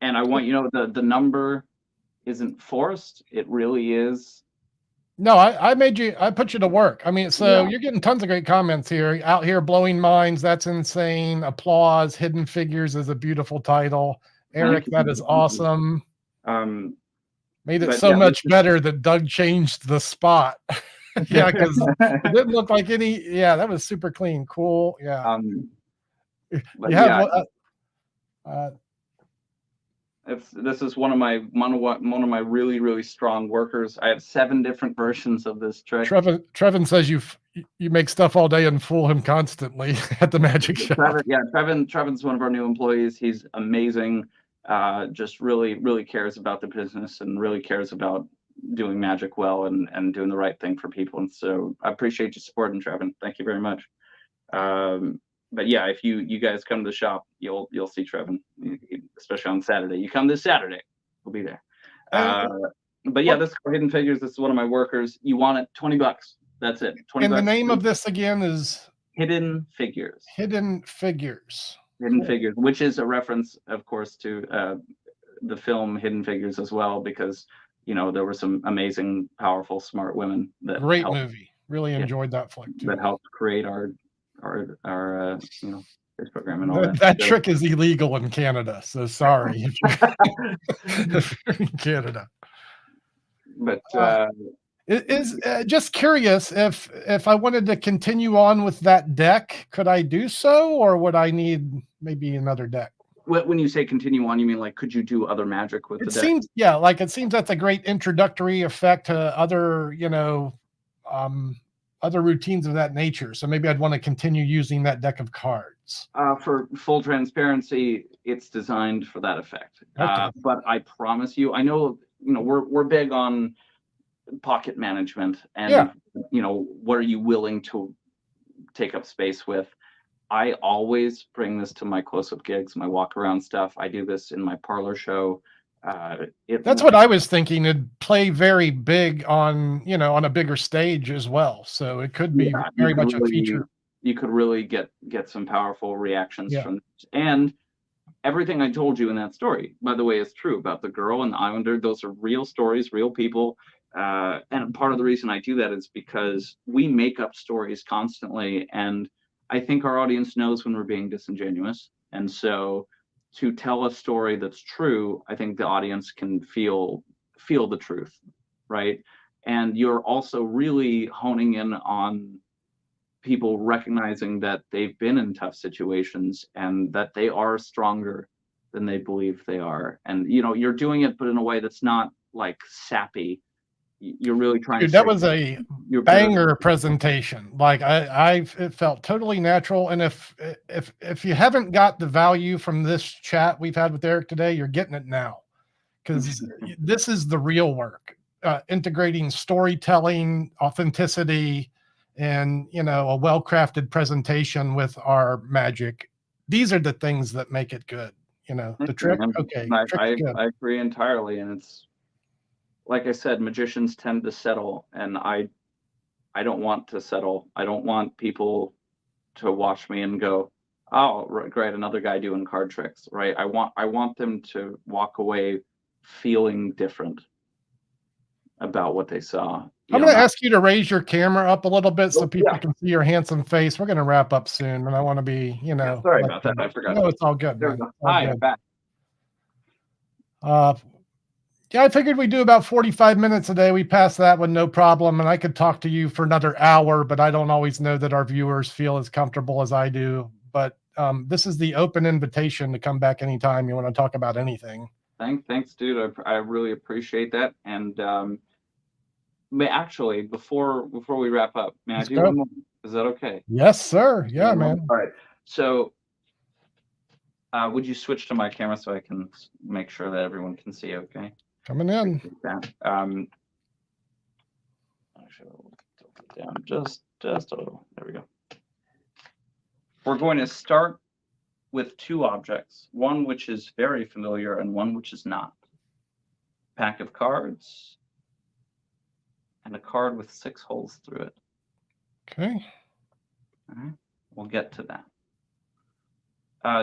And I want you to know the number isn't forced. It really is. No, I put you to work. I mean, so you're getting tons of great comments here. Out here blowing minds. That's insane. Applause. Hidden Figures is a beautiful title. Eric, that is awesome. Made it so much better that Doug changed the spot. Yeah, because it didn't look like any. Yeah, that was super clean. Cool. Yeah. This is one of my really, really strong workers. I have 7 different versions of this trick. Trevin says you make stuff all day and fool him constantly at the magic shop. Trevin's one of our new employees. He's amazing. Just really, really cares about the business and really cares about doing magic well and doing the right thing for people. And so I appreciate your support, and Trevin, thank you very much. But yeah, if you guys come to the shop, you'll see Trevin, especially on Saturday. You come this Saturday, we'll be there. But yeah, this Hidden Figures. This is one of my workers. You want it? $20. That's it. 20 And bucks. the name of this again is Hidden Figures. Hidden Figures. Hidden Figures, which is a reference, of course, to the film Hidden Figures as well, because there were some amazing, powerful, smart women that great movie. Really enjoyed that flick too. That helped create our this program and all that. That trick is illegal in Canada, so sorry if you're in Canada. But is just curious if I wanted to continue on with that deck, could I do so, or would I need maybe another deck? When you say continue on, you mean like could you do other magic with the deck? It seems that's a great introductory effect to other other routines of that nature. So maybe I'd want to continue using that deck of cards. For full transparency, it's designed for that effect. Okay. But I promise you, I know we're big on pocket management and what are you willing to take up space with. I always bring this to my close-up gigs, my walk-around stuff. I do this in my parlor show. That's what I was thinking. It'd play very big on on a bigger stage as well. So it could be very much a feature. You could really get some powerful reactions from this. And everything I told you in that story, by the way, is true about the girl and the Islander. Those are real stories, real people. And part of the reason I do that is because we make up stories constantly, and I think our audience knows when we're being disingenuous. And so to tell a story that's true, I think the audience can feel the truth, right? And you're also really honing in on people recognizing that they've been in tough situations and that they are stronger than they believe they are. And you're doing it, but in a way that's not like sappy. You're really trying to. That was a banger presentation. Like it felt totally natural. And if you haven't got the value from this chat we've had with Eric today, you're getting it now, because this is the real work, integrating storytelling, authenticity, and a well-crafted presentation with our magic. These are the things that make it good. The trick. Okay, I agree entirely, and it's. Like I said, magicians tend to settle, and I don't want to settle. I don't want people to watch me and go, "Oh, great, another guy doing card tricks." Right? I want them to walk away feeling different about what they saw. I'm going to ask you to raise your camera up a little bit so people can see your handsome face. We're going to wrap up soon, and I want to be, sorry about that. I forgot. No, it's all good. Hi, I'm back. Yeah, I figured we'd do about 45 minutes a day. We passed that one, no problem. And I could talk to you for another hour, but I don't always know that our viewers feel as comfortable as I do. But this is the open invitation to come back anytime you want to talk about anything. Thanks, dude. I really appreciate that. And actually, before we wrap up, may I do one more? Is that okay? Yes, sir. Yeah, man. All right. So would you switch to my camera so I can make sure that everyone can see okay? Coming in. Actually, we'll tilt it down just a little. There we go. We're going to start with two objects, one which is very familiar and one which is not. Pack of cards and a card with 6 holes through it. Okay. All right. We'll get to that.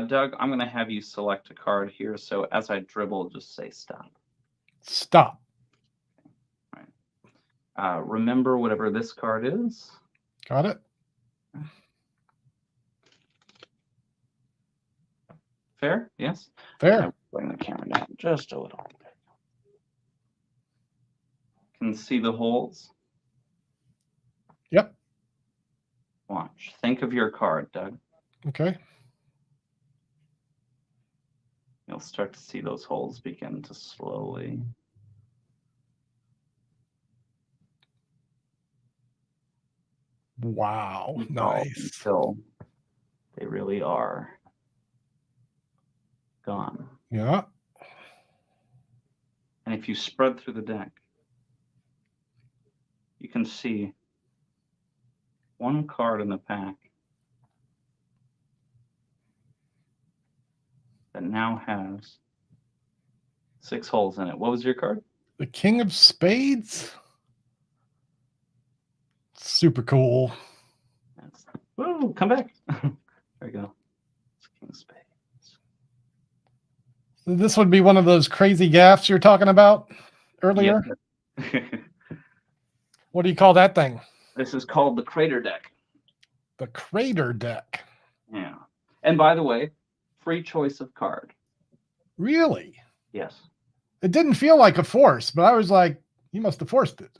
Doug, I'm going to have you select a card here. So as I dribble, just say stop. Stop. All right. Remember whatever this card is. Got it. Fair? Yes? Fair. Bring the camera down just a little. Can see the holes? Yep. Watch. Think of your card, Doug. Okay. You'll start to see those holes begin to slowly. Wow. Nice. Until they really are gone. Yeah. And if you spread through the deck, you can see one card in the pack that now has 6 holes in it. What was your card? The King of Spades. Super cool. Whoa, come back. There we go. It's King of Spades. This would be one of those crazy gaffs you're talking about earlier. Yeah. What do you call that thing? This is called the Crater Deck. The Crater Deck. Yeah. And by the way, free choice of card. Really? Yes. It didn't feel like a force, but I was like, you must have forced it.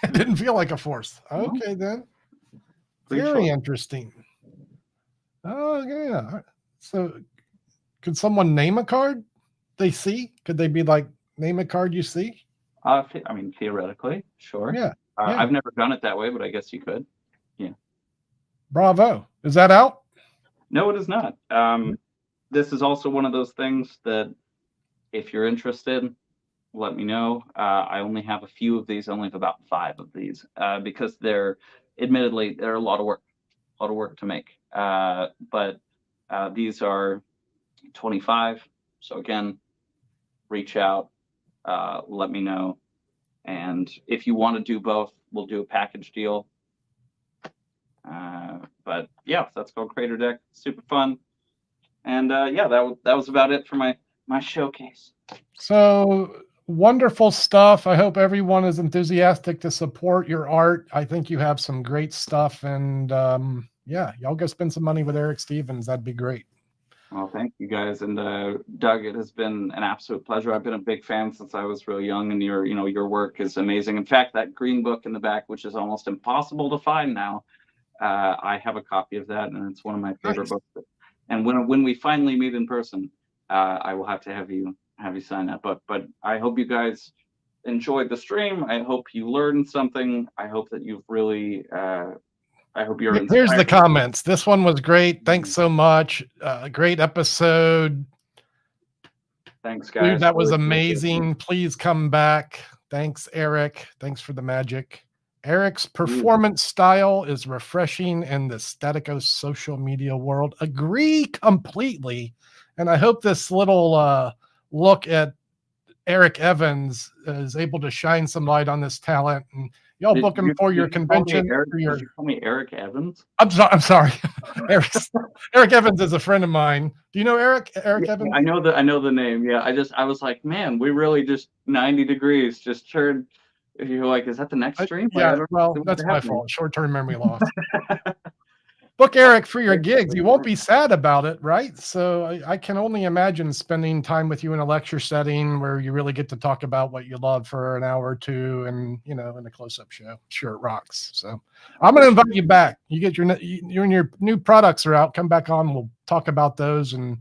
It didn't feel like a force. Okay, then. Free Very choice. interesting. Oh, yeah. So could someone name a card they see? Could they be like, name a card you see? I mean, theoretically, sure. Yeah. Yeah. I've never done it that way, but I guess you could. Yeah. Bravo. Is that out? No, it is not. This is also one of those things that if you're interested, let me know. I only have a few of these. I only have about 5 of these because they're admittedly, they're a lot of work to make. But these are 25. So again, reach out, let me know. And if you want to do both, we'll do a package deal. But yeah, that's called Crater Deck. Super fun. And yeah, that was about it for my showcase. So wonderful stuff. I hope everyone is enthusiastic to support your art. I think you have some great stuff. And yeah, y'all go spend some money with Eric Stevens. That'd be great. Well, thank you guys. And Doug, it has been an absolute pleasure. I've been a big fan since I was real young, and your work is amazing. In fact, that green book in the back, which is almost impossible to find now, I have a copy of that, and it's one of my favorite books. And when we finally meet in person, I will have to have you sign that book. But I hope you guys enjoyed the stream. I hope you learned something. I hope that you've really I hope you're inspired. Here's the comments. This one was great. Thanks so much. Great episode. Thanks, guys. Dude, that was amazing. Please come back. Thanks, Eric. Thanks for the magic. Eric's performance style is refreshing in the Staticos social media world. Agree completely. And I hope this little look at Eric Evans is able to shine some light on this talent. And y'all book him for your convention. Did you call me Eric Evans? I'm sorry. Eric Evans is a friend of mine. Do you know Eric Evans? I know the name. Yeah. I was like, man, we really just 90 degrees just turned. You're like, is that the next stream? Yeah, well, that's my fault. Short-term memory loss. Book Eric for your gigs. You won't be sad about it, right? So I can only imagine spending time with you in a lecture setting where you really get to talk about what you love for an hour or two, and in a close-up show. Sure, it rocks. So I'm going to invite you back. You and your new products are out. Come back on. We'll talk about those, and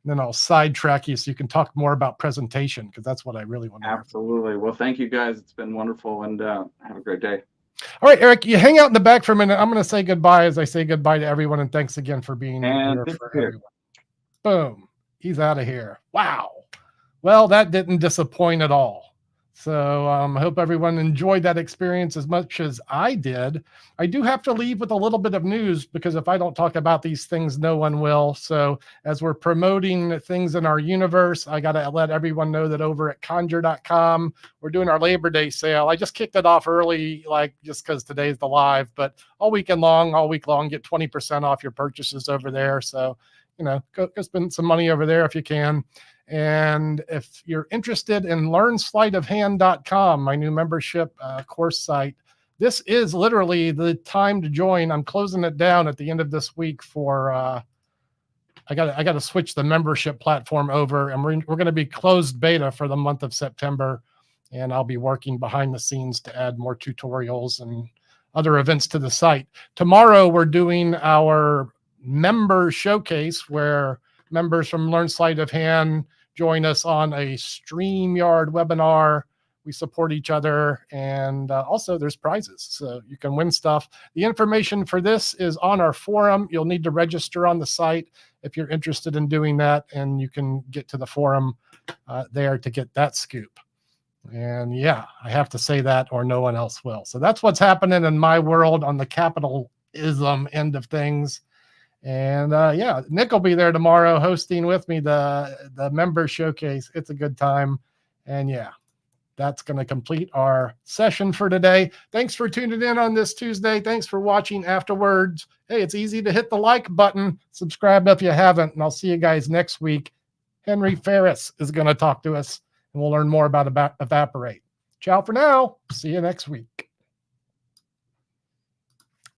then I'll sidetrack you so you can talk more about presentation, because that's what I really want to hear. Absolutely. Well, thank you guys. It's been wonderful, and have a great day. All right, Eric, you hang out in the back for a minute. I'm going to say goodbye as I say goodbye to everyone, and thanks again for being here for everyone. Boom. He's out of here. Wow. Well, that didn't disappoint at all. So I hope everyone enjoyed that experience as much as I did. I do have to leave with a little bit of news because if I don't talk about these things, no one will. So as we're promoting things in our universe, I got to let everyone know that over at conjure.com, we're doing our Labor Day sale. I just kicked it off early, like just because today's the live, but all week long, get 20% off your purchases over there. So, go spend some money over there if you can. And if you're interested in learnsleightofhand.com, my new membership course site, this is literally the time to join. I'm closing it down at the end of this week for I got to switch the membership platform over, and we're going to be closed beta for the month of September, and I'll be working behind the scenes to add more tutorials and other events to the site. Tomorrow we're doing our member showcase where members from Learn Sleight of Hand join us on a StreamYard webinar. We support each other, and also there's prizes, so you can win stuff. The information for this is on our forum. You'll need to register on the site if you're interested in doing that, and you can get to the forum there to get that scoop. And yeah, I have to say that or no one else will. So that's what's happening in my world on the capitalism end of things. And yeah, Nick will be there tomorrow hosting with me the member showcase. It's a good time. And yeah, that's going to complete our session for today. Thanks for tuning in on this Tuesday. Thanks for watching afterwards. Hey, it's easy to hit the like button. Subscribe if you haven't. And I'll see you guys next week. Henry Ferris is going to talk to us, and we'll learn more about Evaporate. Ciao for now. See you next week.